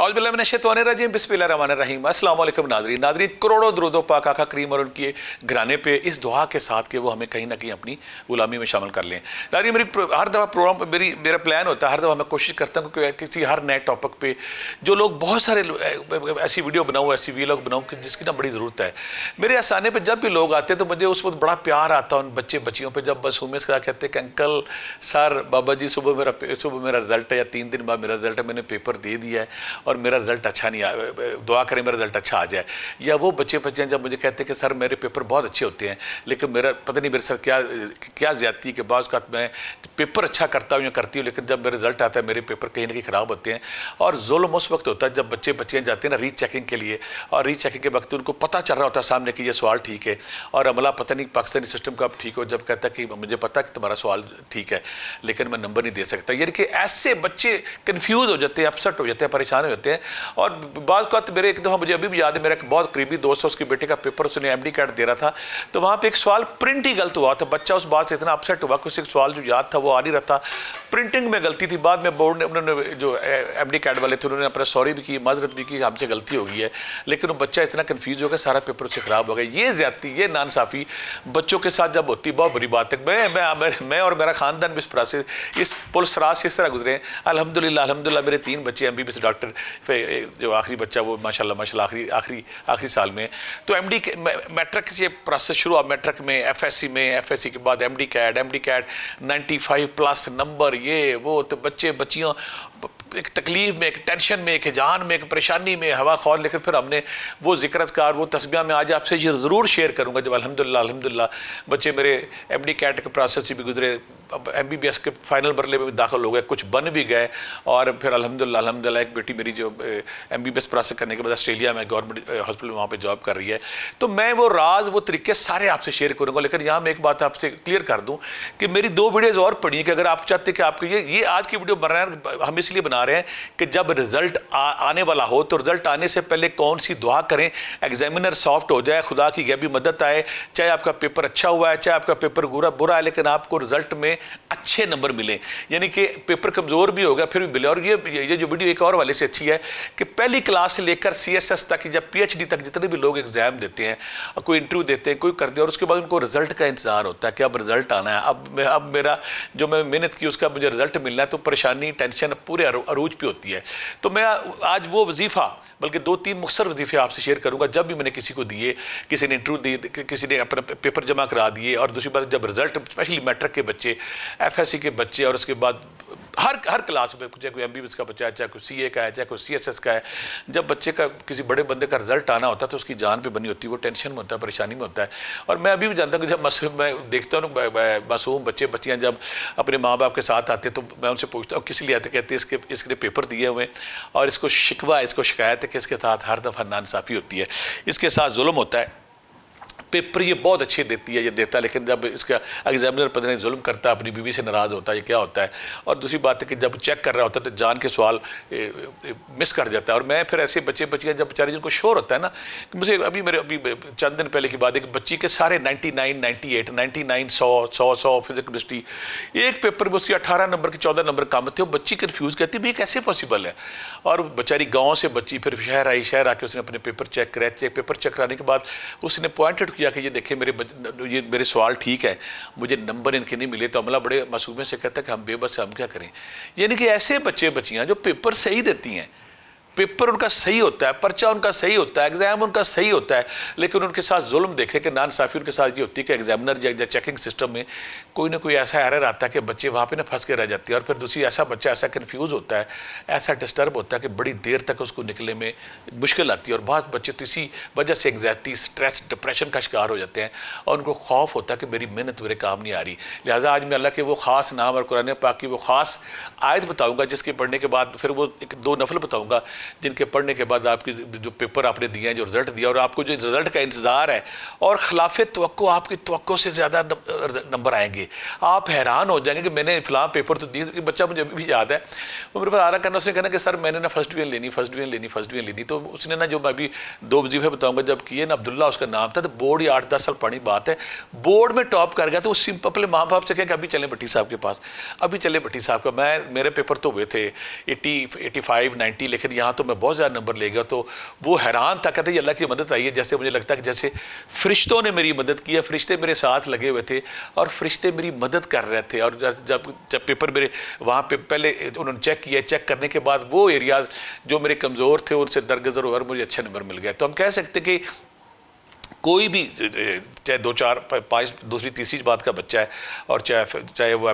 औज़ुबिल्लाहि बिस्मिल्लाहिर्रहमानिर्रहीम। अस्सलाम वालेकुम नाज़रीन, करोड़ों दरूद पाक आका करीम और उनके घराने पे इस दुआ के साथ कि वो हमें कहीं ना कहीं अपनी गुलामी में शामिल कर लें। नाज़रीन, हर दफ़ा प्रोग्राम मेरा प्लान होता है, हर दफ़ा मैं कोशिश करता हूँ कि किसी हर नए टॉपिक पे जो लोग बहुत सारे ऐसी वीडियो बनाऊँ, ऐसी वीलॉग बनाऊँ कि जिसकी ना बड़ी ज़रूरत है। मेरे आसाने पर जब भी लोग आते हैं तो मुझे उस वक्त बड़ा प्यार आता है उन बच्चे बच्चियों पर, जब मासूमियत से कहते हैं कि अंकल सर बाबा जी सुबह मेरा रिजल्ट है या 3 दिन बाद मेरा रिजल्ट है, मैंने पेपर दे दिया है और मेरा रिजल्ट अच्छा नहीं आया, दुआ करें मेरा रिजल्ट अच्छा आ जाए। या वो बच्चे जब मुझे कहते हैं कि सर मेरे पेपर बहुत अच्छे होते हैं लेकिन मेरा पता नहीं मेरे साथ क्या ज़्यादती के बाद मैं पेपर अच्छा करता हूँ या करती हूँ, लेकिन जब मेरा रिजल्ट आता है मेरे पेपर कहीं ना कहीं ख़राब होते हैं। और जुल्म उस वक्त होता है जब बच्चे बच्चियाँ जाते हैं ना रीचेकिंग के लिए, और रीचेकिंग के वक्त उनको पता चल रहा होता है सामने कि ये सवाल ठीक है, और अमला पता नहीं पाकिस्तानी सिस्टम का अब ठीक हो, जब कहता है कि मुझे पता है कि तुम्हारा सवाल ठीक है लेकिन मैं नंबर नहीं दे सकता। यानी कि ऐसे बच्चे कन्फ्यूज़ हो जाते हैं, अपसेट हो जाते हैं, परेशान हो जाते हैं। और बाज़ का मेरे एक दफ़ा मुझे अभी भी याद है, मेरा एक बहुत करीबी दोस्त है, उसके बेटे का पेपर उसने MD कैट दे रहा था, तो वहाँ पे एक सवाल प्रिंट ही गलत हुआ था। बच्चा उस बात से इतना अपसेट हुआ कि उसे एक सवाल जो याद था वो आ नहीं रहा था, प्रिंटिंग में गलती थी। बाद में बोर्ड ने उन्होंने जो MD कैट वाले थे उन्होंने अपना सॉरी भी की, माजरत भी की, हमसे गलती हो गई है, लेकिन वो बच्चा इतना कन्फ्यूज़ हो गया सारा पेपर उससे ख़राब हो गया। ये ज़्यादती, ये नाइंसाफ़ी बच्चों के साथ जब होती बहुत बुरी बात है। मैं और मेरा ख़ानदान भी इस तरह से इस पुलिस राज से इस तरह गुजरे हैं। अल्हम्दुलिल्लाह मेरे 3 बच्चे MBBS डॉक्टर, जो आखिरी बच्चा वो माशाल्लाह आखिरी साल में। तो MD मैट्रिक से प्रोसेस शुरू हुआ, मैट्रिक में FSC के बाद MD कैट 95+ नंबर, ये वो। तो बच्चे बच्चियों एक तकलीफ़ में, एक टेंशन में, एक हिजान में, एक परेशानी में, हवा खौर। लेकिन फिर हमने वो ज़िक्र अज़कार, वो तस्बीह में आज आपसे ये ज़रूर शेयर करूँगा जब अल्हम्दुलिल्लाह बच्चे मेरे MD कैट के प्रोसेस से भी गुजरे, अब MBBS के फाइनल मरले में भी दाखिल हो गए, कुछ बन भी गए। और फिर अल्हम्दुलिल्लाह एक बेटी मेरी जो MBBS प्रोसेस करने के बाद ऑस्ट्रेलिया में गवर्नमेंट हॉस्पिटल में वहाँ पे जॉब कर रही है। तो मैं वो राज, वो तरीके सारे आपसे शेयर करूँगा। लेकिन यहाँ मैं एक बात आपसे क्लियर कर दूँ कि मेरी 2 वीडियोज़ और पड़ी हैं कि अगर आप चाहते कि आपको ये आज की वीडियो बना रहे हैं, हम इसलिए बना रहे हैं कि जब रिज़ल्ट आने वाला हो तो रिज़ल्ट आने से पहले कौन सी दुआ करें, एग्जामिनर सॉफ्ट हो जाए, खुदा की गैबी मदद आए, चाहे आपका पेपर अच्छा हुआ है चाहे आपका पेपर बुरा है, लेकिन आपको रिज़ल्ट में अच्छे नंबर मिले। यानी कि पेपर कमज़ोर भी होगा फिर भी मिले। और ये जो वीडियो एक और वाले से अच्छी है कि पहली क्लास से लेकर CSS तक या PhD तक जितने भी लोग एग्ज़ाम देते हैं, कोई इंटरव्यू देते हैं, कोई करते हैं, और उसके बाद उनको रिज़ल्ट का इंतज़ार होता है कि अब रिज़ल्ट आना है, अब मेरा जो मैं मेहनत की उसका मुझे रिज़ल्ट मिलना है। तो परेशानी, टेंशन पूरे अरूज पे होती है। तो मैं आज वो वजीफ़ा, बल्कि 2-3 मुख्तसर वजीफ़े आपसे शेयर करूँगा जब भी मैंने किसी को दिए, किसी ने इंटरव्यू दिए, किसी ने अपना पेपर जमा करा दिए, और दूसरी बात जब रिज़ल्ट, स्पेशली मैट्रिक के बच्चे, FSC के बच्चे, और उसके बाद हर क्लास में, चाहे कोई MBBS का बच्चा है, चाहे कोई CA का है, चाहे कोई CSS का है, जब बच्चे का किसी बड़े बंदे का रिजल्ट आना होता है तो उसकी जान पे बनी होती है, वो टेंशन में होता है, परेशानी में होता है। और मैं अभी भी जानता हूँ कि जब मैं देखता हूँ मासूम बच्चे बच्चियाँ जब अपने माँ बाप के साथ आते तो मैं उनसे पूछता हूँ किस लिए आते, कहते हैं इसके पेपर दिए हुए और इसको शिकवा, इसको शिकायत है कि इसके साथ हर दफ़ा नाइंसाफ़ी होती है, इसके साथ जुल्म होता है। पेपर ये बहुत अच्छे देती है, ये देता है, लेकिन जब इसका एग्जामिनर पता नहीं जुल्म करता है, अपनी बीवी से नाराज़ होता है, ये क्या होता है। और दूसरी बात है कि जब चेक कर रहा होता है तो जान के सवाल मिस कर जाता है। और मैं फिर ऐसे बच्चे बच्चियाँ जब बेचारे जिनको शोर होता है ना, मुझे अभी चंद दिन पहले की बात है कि बच्ची के सारे 99, 98, 99, 100 फिजिक्स केमिस्ट्री, एक पेपर में उसकी 18 नंबर के 14 नंबर कम थे। वो बच्ची कन्फ्यूज़ कहती भाई कैसे पॉसिबल है। और बेचारी गाँव से बच्ची फिर शहर आके उसने अपने पेपर चेक कराए। पेपर चेक कराने के बाद उसने पॉइंटेड किया कि ये देखिए मेरे सवाल ठीक है, मुझे नंबर इनके नहीं मिले। तो अमला बड़े मासूमियत से कहता है कि हम बेबस हैं, हम क्या करें। यानी कि ऐसे बच्चे बच्चियाँ जो पेपर सही देती हैं, पेपर उनका सही होता है, पर्चा उनका सही होता है, एग्ज़ाम उनका सही होता है, लेकिन उनके साथ जुल्म देखे कि नाइंसाफ़ी उनके साथ ये होती है कि एग्जामिनर या चेकिंग सिस्टम में कोई ना कोई ऐसा एरर आता है कि बच्चे वहाँ पे ना फंस के रह जाते हैं। और फिर दूसरी ऐसा बच्चा ऐसा कन्फ्यूज़ होता है, ऐसा डिस्टर्ब होता है कि बड़ी देर तक उसको निकलने में मुश्किल आती है। और बहुत बच्चे तो इसी वजह से एंग्जाइटी, स्ट्रेस, डिप्रेशन का शिकार हो जाते हैं और उनको खौफ होता है कि मेरी मेहनत मेरे काम नहीं आ रही। लिहाजा आज मैं अल्लाह के वो ख़ास नाम और कुरान पाक की वो ख़ास आयत बताऊँगा जिसके पढ़ने के बाद फिर वो 2 नफल बताऊँगा जिनके पढ़ने के बाद आपकी जो पेपर आपने दिए हैं, जो रिज़ल्ट दिया, और आपको जो रिज़ल्ट का इंतज़ार है और खिलाफ़े तवक्को, आपकी तवक्को से ज़्यादा नंबर आएंगे। आप हैरान हो जाएंगे कि मैंने फ़लाँ पेपर तो दिए। बच्चा मुझे अभी भी याद है, वो मेरे पास आ रहा करना, उसने कहना कि सर मैंने ना फर्स्ट डिवीज़न लेनी। तो उसने ना जो मैं अभी 2 वजीफ़े बताऊँगा जब किए ना, अब्दुल्ला उसका नाम था, तो बोर्ड ही 8-10 साल पुरानी बात है, बोर्ड में टॉप कर गया। तो वो सिंपल अपने माँ बाप से कहा कि अभी चलें भट्टी साहब के पास, अभी चले भट्टी साहब का। मेरे पेपर तो हुए थे 80, 85, 90, लेकिन यहाँ यहाँ तो मैं बहुत ज़्यादा नंबर ले गया। तो वो हैरान था, कहते ये अल्लाह की मदद आई है। जैसे मुझे लगता है कि जैसे फ़रिश्तों ने मेरी मदद की है, फ़रिश्ते मेरे साथ लगे हुए थे और फ़रिश्ते मेरी मदद कर रहे थे। और जब पेपर मेरे वहाँ पे पहले उन्होंने चेक किया, चेक करने के बाद वो एरियाज़ जो मेरे कमज़ोर थे उनसे दरगुजर और मुझे अच्छे नंबर मिल गए। तो हम कह सकते कि कोई भी चाहे 2 4 5 दूसरी तीसरी बात का बच्चा है और चाहे वो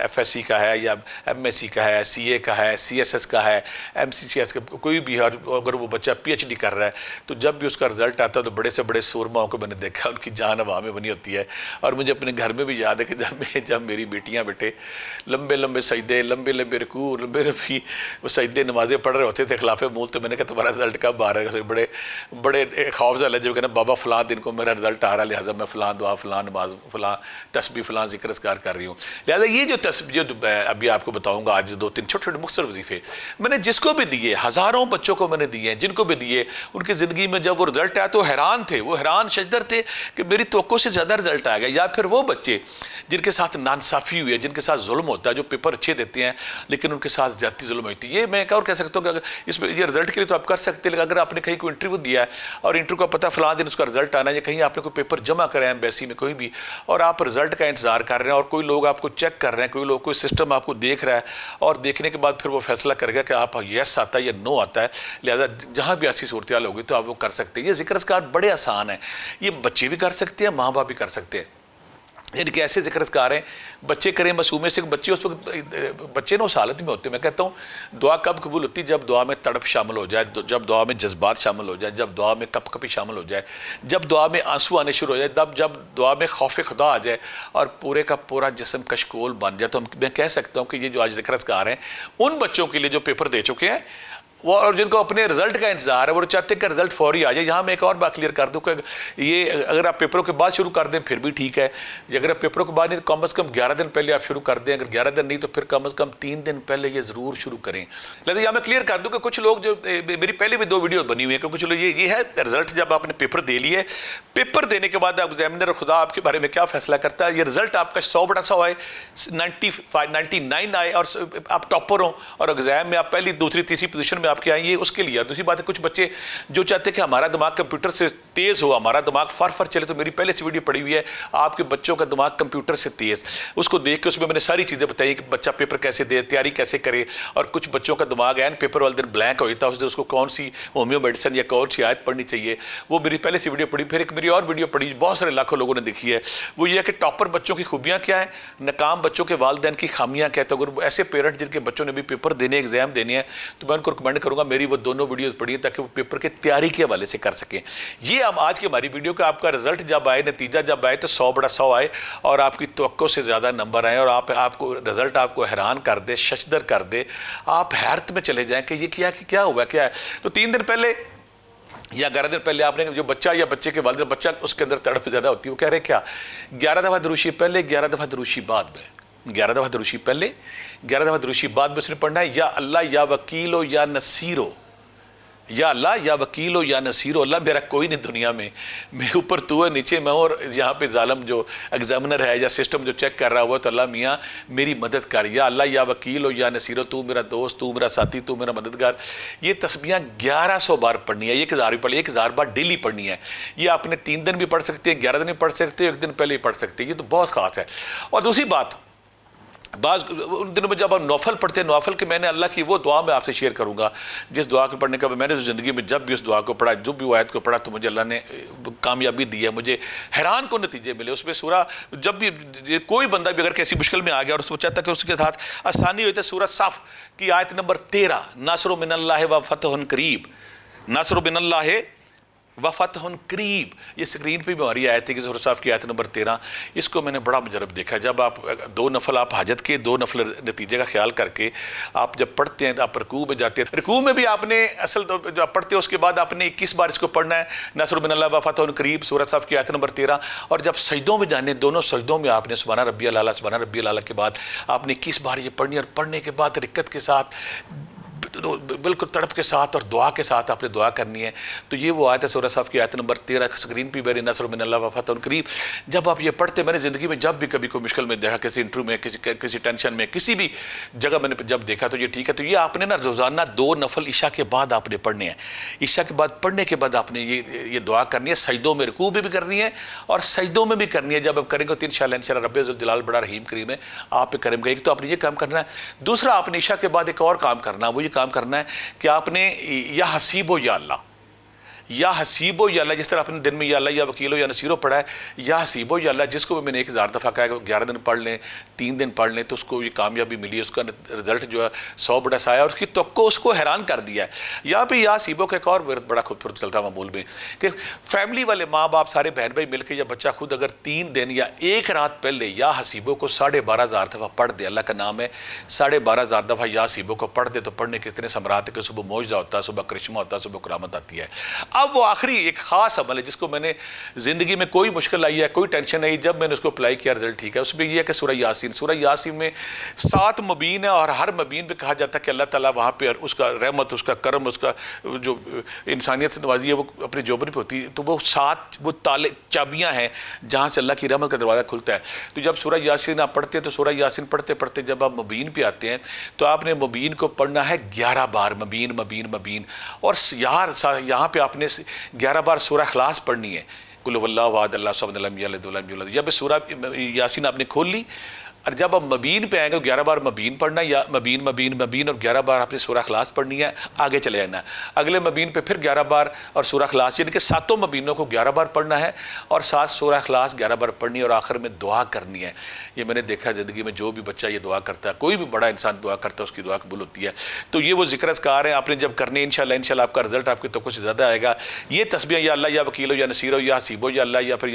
FSC का है या MSc का है, CA का है, CSS का है, MCCS का, कोई भी है, अगर वो बच्चा PhD कर रहा है तो जब भी उसका रिजल्ट आता है तो बड़े से बड़े सूरमाओं को मैंने देखा, उनकी जान हवा में बनी होती है। और मुझे अपने घर में भी याद है कि जब मेरी बेटियाँ बेटे लंबे लंबे सजदे, लंबे लंबे रुकू, लंबे लंबी वो सजदे नमाज़ें पढ़ रहे होते थे खिलाफ़े मूल, तो मैंने कहा तुम्हारा रिजल्ट कब आ रहा है? बड़े बड़े खौफ ज़्यादा जब कहना बाबा फ़लाँ दिन को मेरा रिजल्ट आ रहा है, लिहाजा मैं फ़लाँ दुआ, फ़लाँ नमाज, फ़लाँ तस्बीह, फ़लाँ ज़िक्र अस्कार कर रही हूँ। लिहाजा ये जो तस्बीह जो अभी आपको बताऊँगा, आज 2-3 छोटे-छोटे मुख्तसर वजीफ़े मैंने जिसको भी दिए, हज़ारों बच्चों को मैंने दिए हैं, जिनको भी दिए, उनकी ज़िंदगी में जब वो रिजल्ट आया तो हैरान थे, वो हैरान शजदर थे कि मेरी तवक्को से ज़्यादा रिजल्ट आ गया। या फिर वो बच्चे जिनके साथ नाइंसाफ़ी हुई है, जिनके साथ जुल्म होता है, जो पेपर अच्छे देते हैं लेकिन उनके साथ ज़्यादती जुल्म होती है। ये मैं और कह सकता हूँ कि इसमें ये रिजल्ट के लिए तो आप कर सकते हैं, लेकिन अगर आपने कहीं कोई इंटरव्यू दिया है और इंटरव्यू का पता फ़लाँ दिन उसका रिजल्ट आना है, या कहीं आपने कोई पेपर जमा करा है एम्बेसी में कोई भी और आप रिजल्ट का इंतज़ार कर रहे हैं और कोई लोग आपको चेक कर रहे हैं, कोई लोग कोई सिस्टम आपको देख रहा है और देखने के बाद फिर वो फैसला करेगा कि आप येस आता है या नो आता है। लिहाजा जहाँ भी ऐसी सूरत हाल होगी तो आप वो कर सकते हैं। ये ज़िक्र अस्कार बड़े आसान है, ये बच्चे भी कर सकते हैं, माँ बाप भी कर सकते हैं। इनके ऐसे ज़िक्र अस्कार हैं, बच्चे करें मासूमे से, बच्चे उस वक्त बच्चे ना उस हालत में होते हैं। मैं कहता हूँ दुआ कब कबूल होती है? जब दुआ में तड़प शामिल हो जाए, जब दुआ में जज्बात शामिल हो जाए, जब दुआ में कपकपी शामिल हो जाए, जब दुआ में आंसू आने शुरू हो जाए, जब दुआ में खौफ खुदा आ जाए और पूरे का पूरा जिस्म कशकोल बन जाए। तो मैं कह सकता हूँ कि ये जो आज ज़िक्र अस्कार हैं उन बच्चों के लिए जो पेपर दे चुके हैं वो और जिनको अपने रिजल्ट का इंतजार है, वो चाहते हैं कि रिजल्ट फौरी आ जाए। यहाँ मैं एक और बात क्लियर कर दूँ कि ये अगर आप पेपरों के बाद शुरू कर दें फिर भी ठीक है, अगर आप पेपरों के बाद नहीं तो कम से कम 11 दिन पहले आप शुरू कर दें, अगर 11 दिन नहीं तो फिर कम से कम 3 दिन पहले ये ज़रूर शुरू करें। लेकिन यहाँ मैं क्लियर कर दूँ कि कुछ लोग जो मेरी पहले भी 2 वीडियो बनी हुई है कि कुछ लोग ये है रिजल्ट जब आपने पेपर दे लिए, पेपर देने के बाद एग्जामिनर खुदा आपके बारे में क्या फैसला करता है, ये रिजल्ट आपका 100/100 आए, 95 99 आए और आप टॉपर हों और एग्जाम में आप पहली दूसरी तीसरी पोजीशन में आपके आए, ये उसके लिए। दूसरी बात है कुछ बच्चे जो चाहते हैं कि हमारा दिमाग कंप्यूटर से तेज़ हो, हमारा दिमाग फर चले, तो मेरी पहले से वीडियो पड़ी हुई है आपके बच्चों का दिमाग कंप्यूटर से तेज़, उसको देख के उसमें मैंने सारी चीज़ें बताई कि बच्चा पेपर कैसे दे, तैयारी कैसे करे। और कुछ बच्चों का दिमाग एन पेपर वाले दिन ब्लैंक हो जाता है, उस दिन उसको कौन सी होम्यो मेडिसिन या कौन सी आयत पढ़नी चाहिए, वो मेरी पहले से वीडियो पड़ी। फिर एक मेरी और वीडियो पड़ी, बहुत सारे लाखों लोगों ने देखी है, वो ये है कि टॉपर बच्चों की खूबियाँ क्या है, नाकाम बच्चों के वालिदैन की खामियाँ क्या है। तो अगर ऐसे पेरेंट्स जिनके बच्चों ने भी पेपर देने, एग्जाम देने हैं, तो मैं उनको रिकमेंड करूँगा मेरी वो दोनों वीडियोस पढ़िए ताकि वो पेपर की तैयारी के हवाले से कर सकें। ये हम आज की हमारी वीडियो का आपका रिजल्ट जब आए, नतीजा जब आए तो 100/100 आए और आपकी तवक्को से ज़्यादा नंबर आए और आपको रिजल्ट आपको हैरान कर दे, शशदर कर दे, आप हैरत में चले जाएं कि ये क्या हुआ, क्या है। तो 3 दिन पहले या 11 दिन पहले आपने जो बच्चा या बच्चे के वालिद, बच्चा उसके अंदर तड़प ज़्यादा होती है, वो कह रहे क्या 11 दफ़ा दरूशी पहले, 11 दफ़ा दरूशी बाद में, 11 दफ़ा दरूशी पहले, 11 दफ़ा दरूशी बाद में उसने पढ़ना है, या अल्लाह या वकीलो या नसीरो, या अल्लाह या वकीलो या नसीरो, अल्लाह मेरा कोई नहीं दुनिया में, मैं ऊपर तू है नीचे मैं, और यहाँ पे जालिम जो एग्जामिनर है या सिस्टम जो चेक कर रहा हुआ, तो अल्लाह मियाँ मेरी मदद कर, या अल्लाह या वकीलो या नसीरो, तू मेरा दोस्त, तू मेरा साथी, तू मेरा मददगार। ये तस्बीहां 1100 बार पढ़नी है, 1000 भी पढ़ी, 1000 बार डेली पढ़नी है। ये आपने 3 दिन भी पढ़ सकते हैं, 11 दिन भी पढ़ सकते हैं, 1 दिन पहले ही पढ़ सकते हैं, ये तो बहुत ख़ास है। और दूसरी बात, बाज़ उन दिनों में जब हम नौफल पढ़ते हैं, नौफल के मैंने अल्लाह की वो दुआ मैं आपसे शेयर करूंगा जिस दुआ को पढ़ने का मैंने ज़िंदगी में जब भी उस दुआ को पढ़ा, जो भी आयत को पढ़ा, तो मुझे अल्लाह ने कामयाबी दी है, मुझे हैरान को नतीजे मिले उसमें। सूरा जब भी कोई बंदा भी अगर किसी मुश्किल में आ गया और उसको चाहता कि उसके साथ आसानी हुई, तो सूरा साफ की आयत नंबर 13, नासरु मिनल्लाहि व फतहुन करीब, नासरु मिनल्लाहि व फतहुन करीब, ये स्क्रीन पे भी हमारी आयत है कि सूरह साफ की आयत नंबर 13। इसको मैंने बड़ा मुजरब देखा, जब आप 2 नफल आप हाजत के 2 नफल नतीजे का ख्याल करके आप जब पढ़ते हैं, आप रकू में जाते हैं, रकू में भी आपने असल तो जो आप पढ़ते हैं उसके बाद आपने 21 बार इसको पढ़ना है, नासरु मिनल्लाहि व फतहुन करीब, सूरह साफ की आयत नंबर 13। और जब सजदों में जाने, दोनों सजदों में आपने सुबहान रब्बियल आला, सुबहान रब्बियल आला के बाद आपने 21 बार ये पढ़नी, और पढ़ने के बाद रिक्कत के साथ बिल्कुल तड़प के साथ और दुआ के साथ आपने दुआ करनी है। तो ये वो आयत है सूरह साफ की आयत नंबर 13, स्क्रीन पे मेरे नसर मिनल्लाह व फतहुन करीब। जब आप ये पढ़ते, मैंने ज़िंदगी में जब भी कभी कोई मुश्किल में देखा, किसी इंटरव्यू में, किसी टेंशन में, किसी भी जगह मैंने जब देखा तो ये ठीक है। तो ये आपने ना रोज़ाना 2 नफल ईशा के बाद आपने पढ़ने हैं। ईशा के बाद पढ़ने के बाद आपने ये दुआ करनी है, सजदों में रुकू भी करनी है और सजदों में भी करनी है। जब आप करेंगे तो इंशाअल्लाह रब्बे ज़ुल जलाल बड़ा रहीम करीम है, आप पे करम। एक तो आपने ये काम करना है। दूसरा, आपने ईशा के बाद एक और काम करना है। वो ये काम करना है कि आपने या हसीबो या अल्लाह, या हसीबो या अल्लाह, जिस तरह आपने दिन में या अल्लाह या वकीलो या नसीरो पढ़ा है, या हसीबो या अल्लाह, जिसको भी मैंने 1000 दफ़ा कहा है 11 दिन पढ़ लें, 3 दिन पढ़ लें, तो उसको ये कामयाबी मिली, उसका रिजल्ट जो है 100 बड़ा आया और उसकी तवक्को उसको हैरान कर दिया है। यहाँ पे या हसीबो का एक और वर्द बड़ा खूबसूरत चलता है मामूल में कि फैमिली वाले माँ बाप सारे बहन भाई मिलकर या बच्चा खुद अगर 3 दिन या 1 रात पहले या हसीबो को 12,500 दफ़ा पढ़ दे, अल्लाह का नाम है, 12,500 दफ़ा या हसीबो को पढ़ दे, तो पढ़ने के इतने समरात है कि सुबह मौजज़ा होता है, सुबह करिश्मा होता है, सुबह करामत आती है। अब वो आखिरी एक ख़ास अमल है जिसको मैंने ज़िंदगी में कोई मुश्किल आई है, कोई टेंशन नहीं, जब मैंने उसको अप्लाई किया रिजल्ट ठीक है। उसमें यह है कि सूरह यासीन, सूरह यासीन में 7 मबीन है और हर मबीन पे कहा जाता है कि अल्लाह ताला वहाँ पे उसका रहमत, उसका करम, उसका जो इंसानियत से नवाजी है वो अपने जोबन पे होती है। तो वो 7 वो ताले चाबियाँ हैं जहाँ से अल्लाह की रहमत का दरवाज़ा खुलता है। तो जब सूरह यासीन आप पढ़ते हैं तो सूरह यासीन पढ़ते पढ़ते जब आप मबीन पे आते हैं तो आपने मबीन को पढ़ना है 11 बार, मबीन मबीन मबीन। और यहाँ पे आपने 11 बार सूरह इखलास पढ़नी है, कुल हुवल्लाहु अहद अल्लाहु समद लम यलिद वलम यूलद। जब सूरह यासीन आपने खोल ली और जब आप मबीन पे आएंगे तो 11 बार मबीन पढ़ना, या मबीन मबीन मबीन, और 11 बार आपने सूरह इखलास पढ़नी है, आगे चले जाना। अगले मबीन पे फिर 11 बार और सूरह इखलास, यानी कि 7 मबीनों को 11 बार पढ़ना है और 7 सूरह इखलास 11 बार पढ़नी है और आखिर में दुआ करनी है। ये मैंने देखा ज़िंदगी में, जो भी बच्चा ये दुआ करता है, कोई भी बड़ा इंसान दुआ करता है, उसकी दुआ कबूल होती है। तो ये वो ज़िक्र अज़कार है आपने जब करने, इंशाअल्लाह आपका रिजल्ट आपके तो कुछ ज़्यादा आएगा। ये तस्बीह या अल्लाह या वकीलो या नसीरो या हसीबो या अल्लाह, या फिर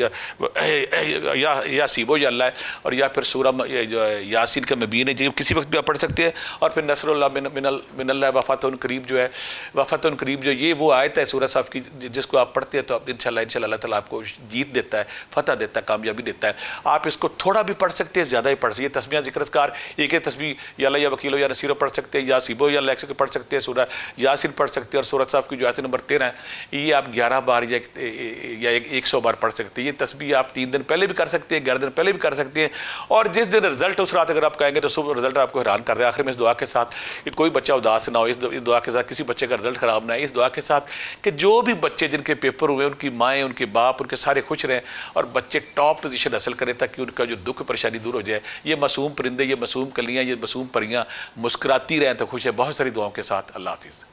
या हसीबो या अल्लाह, और या फिर सूरह यासीन का मबीन है, जो किसी वक्त भी आप पढ़ सकते हैं। और फिर नसरुल्लाह मिनल्लाह व फतहुन करीब जो है, व फतहुन करीब जो ये वो आयत है सूरह साफ की, जिसको आप पढ़ते हैं तो आप इंशाअल्लाह अल्लाह ताला आपको जीत देता है, फतह देता है, कामयाबी देता है। आप इसको थोड़ा भी पढ़ सकते हैं, ज़्यादा ही पढ़ सकते हैं। तस्बीह ज़िक्रकार एक तस्बीह या अल्लाह या वकीलो या नसीरो पढ़ सकते हैं, या हसीबो या अल्लाह के पढ़ सकते हैं, सूरह यासीन पढ़ सकते हैं, और सूरह साफ की जो आयत नंबर 13 है ये आप 11 बार या 100 बार पढ़ सकते हैं। ये तस्बीह आप 3 दिन पहले भी कर सकते हैं, 11 दिन पहले भी कर सकते हैं, और जिस दिन रिजल्ट उस रात अगर आप कहेंगे तो सुबह रिजल्ट आपको हैरान कर दे। आखिर में इस दुआ के साथ कि कोई बच्चा उदास ना हो, इस दुआ के साथ किसी बच्चे का रिजल्ट खराब ना है, इस दुआ के साथ कि जो भी बच्चे जिनके पेपर हुए, उनकी माएँ, उनके बाप, उनके सारे खुश रहें और बच्चे टॉप पोजीशन हासिल करें, ताकि उनका जो दुख परेशानी दूर हो जाए। ये मासूम परिंदे, ये मासूम कलियाँ, ये मासूम परियाँ मुस्कुराती रहें तो खुश है। बहुत सारी दुआओं के साथ अल्लाह हाफिज़।